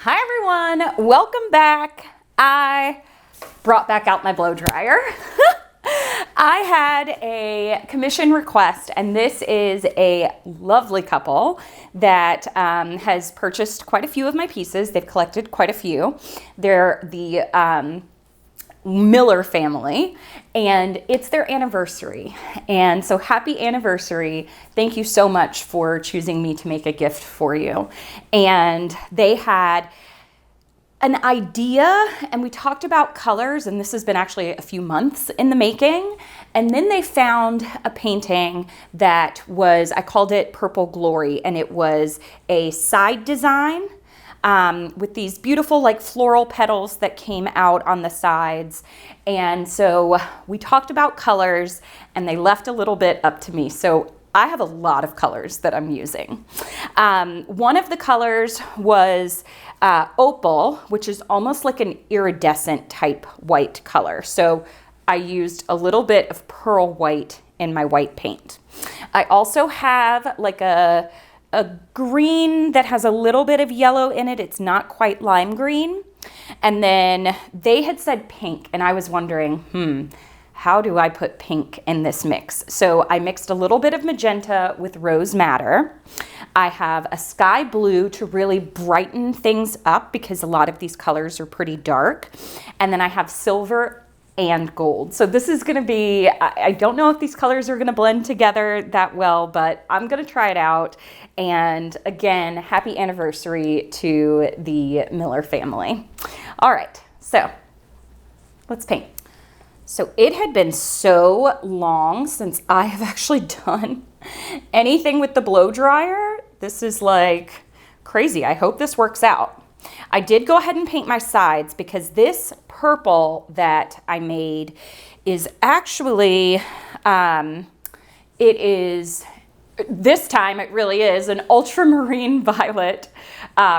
Hi everyone, welcome back. I brought back out my blow dryer. I had a commission request, and this is a lovely couple that has purchased quite a few of my pieces. They've collected quite a few. They're the Miller family, and it's their anniversary. And so happy anniversary. Thank you so much for choosing me to make a gift for you. And they had an idea, and we talked about colors, and this has been actually a few months in the making. And then they found a painting that was, I called it Purple Glory, and it was a side design with these beautiful like floral petals that came out on the sides. And so we talked about colors, and they left a little bit up to me. So I have a lot of colors that I'm using. One of the colors was opal, which is almost like an iridescent type white color. So I used a little bit of pearl white in my white paint. I also have like a green that has a little bit of yellow in it. It's not quite lime green. And then they had said pink, and I was wondering, how do I put pink in this mix? So I mixed a little bit of magenta with rose madder. I have a sky blue to really brighten things up because a lot of these colors are pretty dark. And then I have silver and gold. So this is gonna be, I don't know if these colors are gonna blend together that well, but I'm gonna try it out. And again, happy anniversary to the Miller family. All right, so let's paint. So it had been so long since I have actually done anything with the blow dryer. This is like crazy. I hope this works out. I did go ahead and paint my sides because this purple that I made is actually, this time it really is an ultramarine violet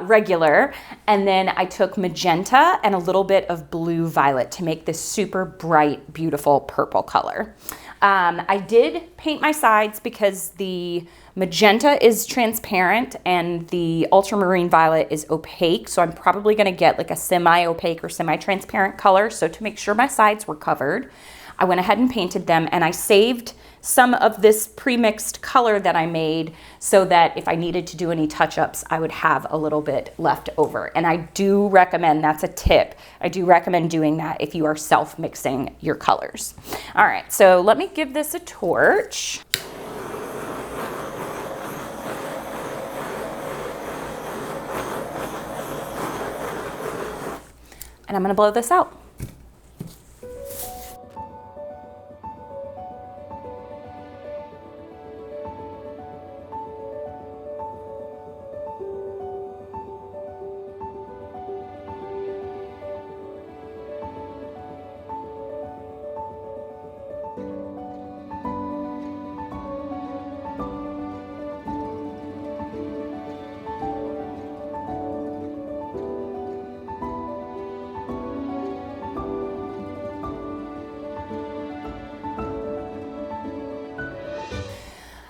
regular, and then I took magenta and a little bit of blue violet to make this super bright, beautiful purple color. I did paint my sides because the magenta is transparent and the ultramarine violet is opaque, so I'm probably going to get like a semi-opaque or semi-transparent color. So to make sure my sides were covered, I went ahead and painted them, and I saved some of this pre-mixed color that I made so that if I needed to do any touch-ups, I would have a little bit left over. And I do recommend, that's a tip, I do recommend doing that if you are self-mixing your colors. All right, so let me give this a torch. And I'm gonna blow this out.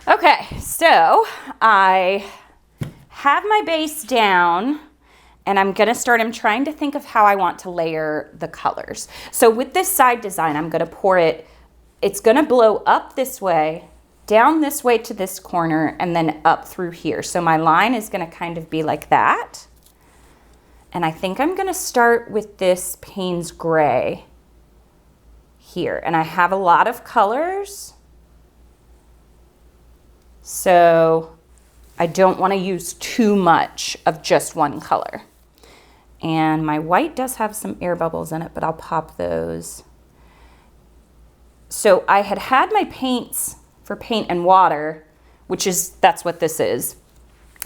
Okay, so I have my base down, and I'm trying to think of how I want to layer the colors. So with this side design, I'm gonna pour it, it's gonna blow up this way, down this way to this corner, and then up through here. So my line is gonna kind of be like that. And I think I'm gonna start with this Payne's Gray here. And I have a lot of colors, so I don't want to use too much of just one color. And my white does have some air bubbles in it, but I'll pop those. So I had my paints for paint and water, that's what this is.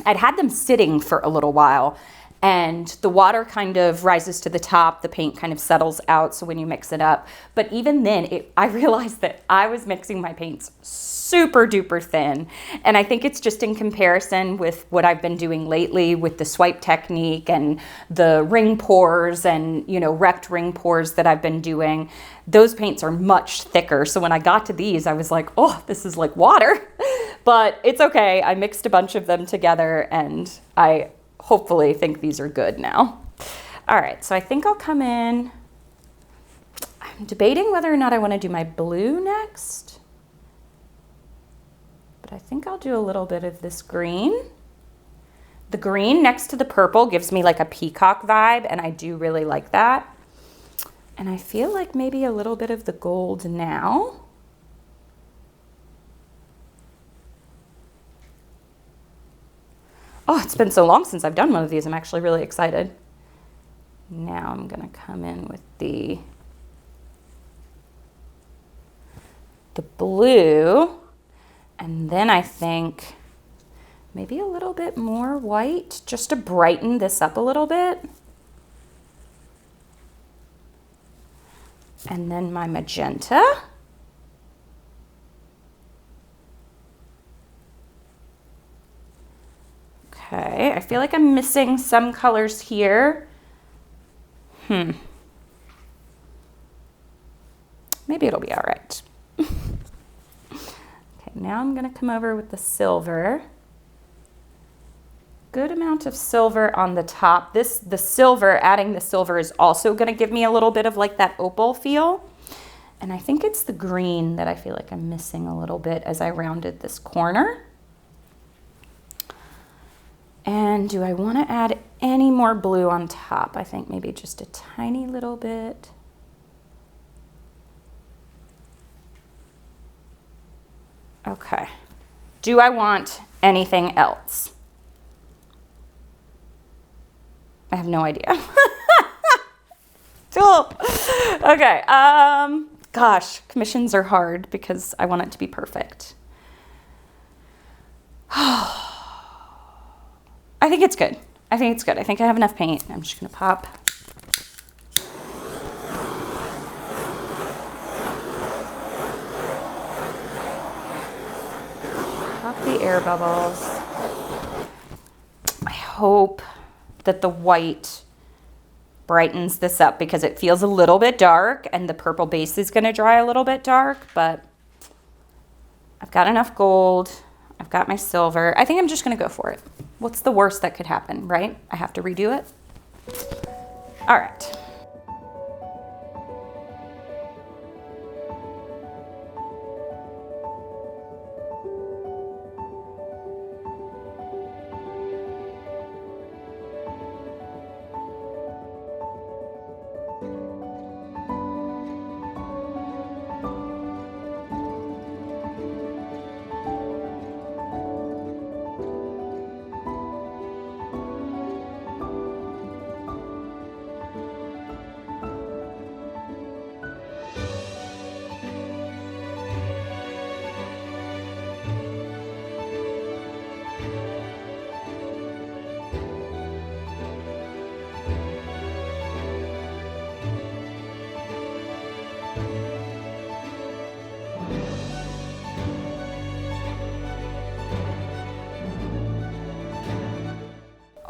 I'd had them sitting for a little while, and the water kind of rises to the top, the paint kind of settles out, so when you mix it up. But even then, I realized that I was mixing my paints super duper thin. And I think it's just in comparison with what I've been doing lately with the swipe technique and the ring pours and, wrecked ring pours that I've been doing. Those paints are much thicker. So when I got to these, I was like, oh, this is like water. But it's okay. I mixed a bunch of them together, and I hopefully think these are good now. All right, so I think I'll come in. I'm debating whether or not I want to do my blue next, but I think I'll do a little bit of this green. The green next to the purple gives me like a peacock vibe, and I do really like that. And I feel like maybe a little bit of the gold now. Oh, it's been so long since I've done one of these. I'm actually really excited. Now I'm gonna come in with the blue, and then I think maybe a little bit more white just to brighten this up a little bit. And then my magenta. Okay, I feel like I'm missing some colors here. Maybe it'll be all right. Okay, now I'm gonna come over with the silver. Good amount of silver on the top. The silver, adding the silver is also gonna give me a little bit of like that opal feel. And I think it's the green that I feel like I'm missing a little bit as I rounded this corner. And do I want to add any more blue on top? I think maybe just a tiny little bit. Okay. Do I want anything else? I have no idea. Cool. Okay. Gosh, commissions are hard because I want it to be perfect. I think it's good. I think it's good. I think I have enough paint. I'm just gonna pop. Pop the air bubbles. I hope that the white brightens this up because it feels a little bit dark and the purple base is gonna dry a little bit dark, but I've got enough gold. I've got my silver. I think I'm just gonna go for it. What's the worst that could happen, right? I have to redo it. All right.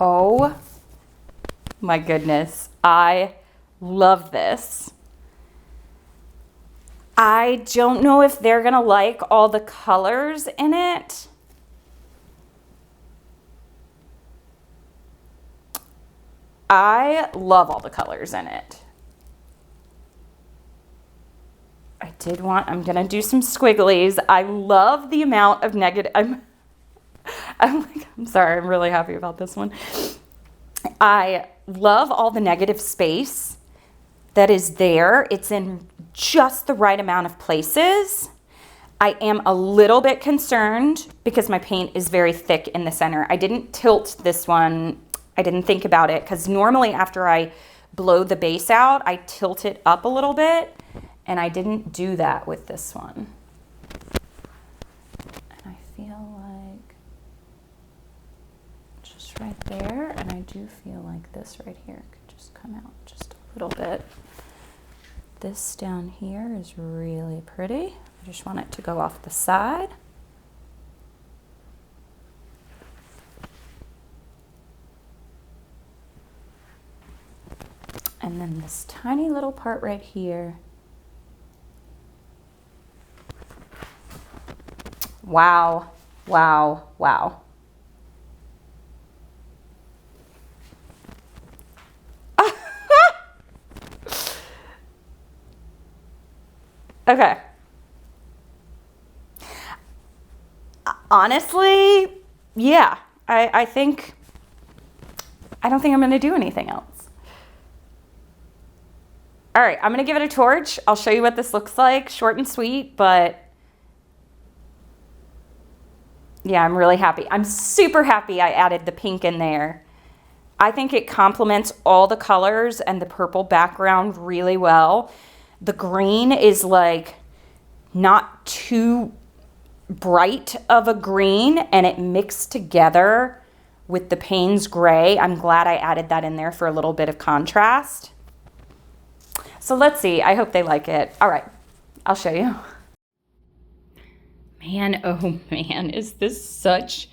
Oh my goodness, I love this. I don't know if they're gonna like all the colors in it. I love all the colors in it. I'm gonna do some squigglies. I love the amount of negative, I'm sorry, I'm really happy about this one. I love all the negative space that is there. It's in just the right amount of places. I am a little bit concerned because my paint is very thick in the center. I didn't tilt this one. I didn't think about it because normally after I blow the base out, I tilt it up a little bit, and I didn't do that with this one. And I feel like just right there, and I do feel like this right here could just come out just a little bit. This down here is really pretty. I just want it to go off the side. And then this tiny little part right here. Wow, wow, wow. Okay. Honestly, yeah, I think, I don't think I'm going to do anything else. All right, I'm going to give it a torch. I'll show you what this looks like. Short and sweet, but yeah, I'm really happy. I'm super happy I added the pink in there. I think it complements all the colors and the purple background really well. The green is like not too bright of a green, and it mixed together with the Payne's gray. I'm glad I added that in there for a little bit of contrast. So let's see. I hope they like it. All right, I'll show you. Man, oh man, is this such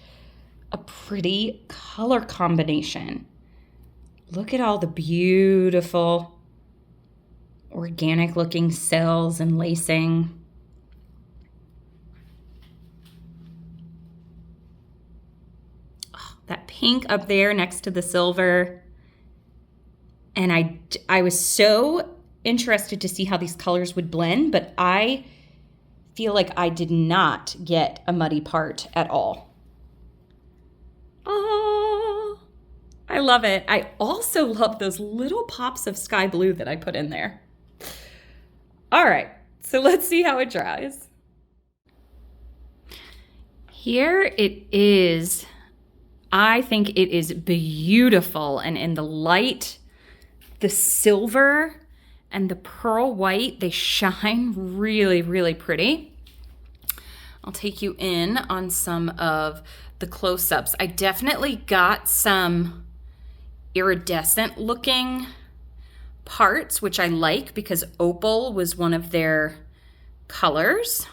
a pretty color combination. Look at all the beautiful organic looking cells and lacing. Oh, that pink up there next to the silver. And I was so interested to see how these colors would blend, but I feel like I did not get a muddy part at all. Oh, I love it. I also love those little pops of sky blue that I put in there. All right, so let's see how it dries. Here it is. I think it is beautiful, and in the light, the silver and the pearl white, they shine really, really pretty. I'll take you in on some of the close-ups. I definitely got some iridescent looking parts, which I like because opal was one of their colors.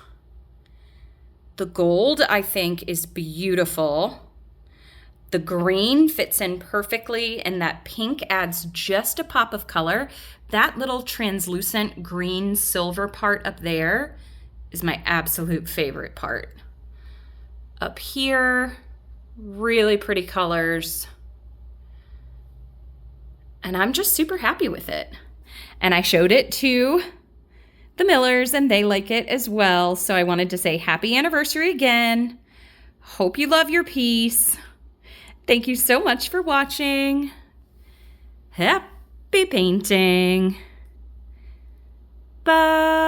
The gold, I think, is beautiful. The green fits in perfectly, and that pink adds just a pop of color. That little translucent green silver part up there is my absolute favorite part. Up here, really pretty colors. And I'm just super happy with it. And I showed it to the Millers, and they like it as well. So I wanted to say happy anniversary again. Hope you love your piece. Thank you so much for watching. Happy painting. Bye.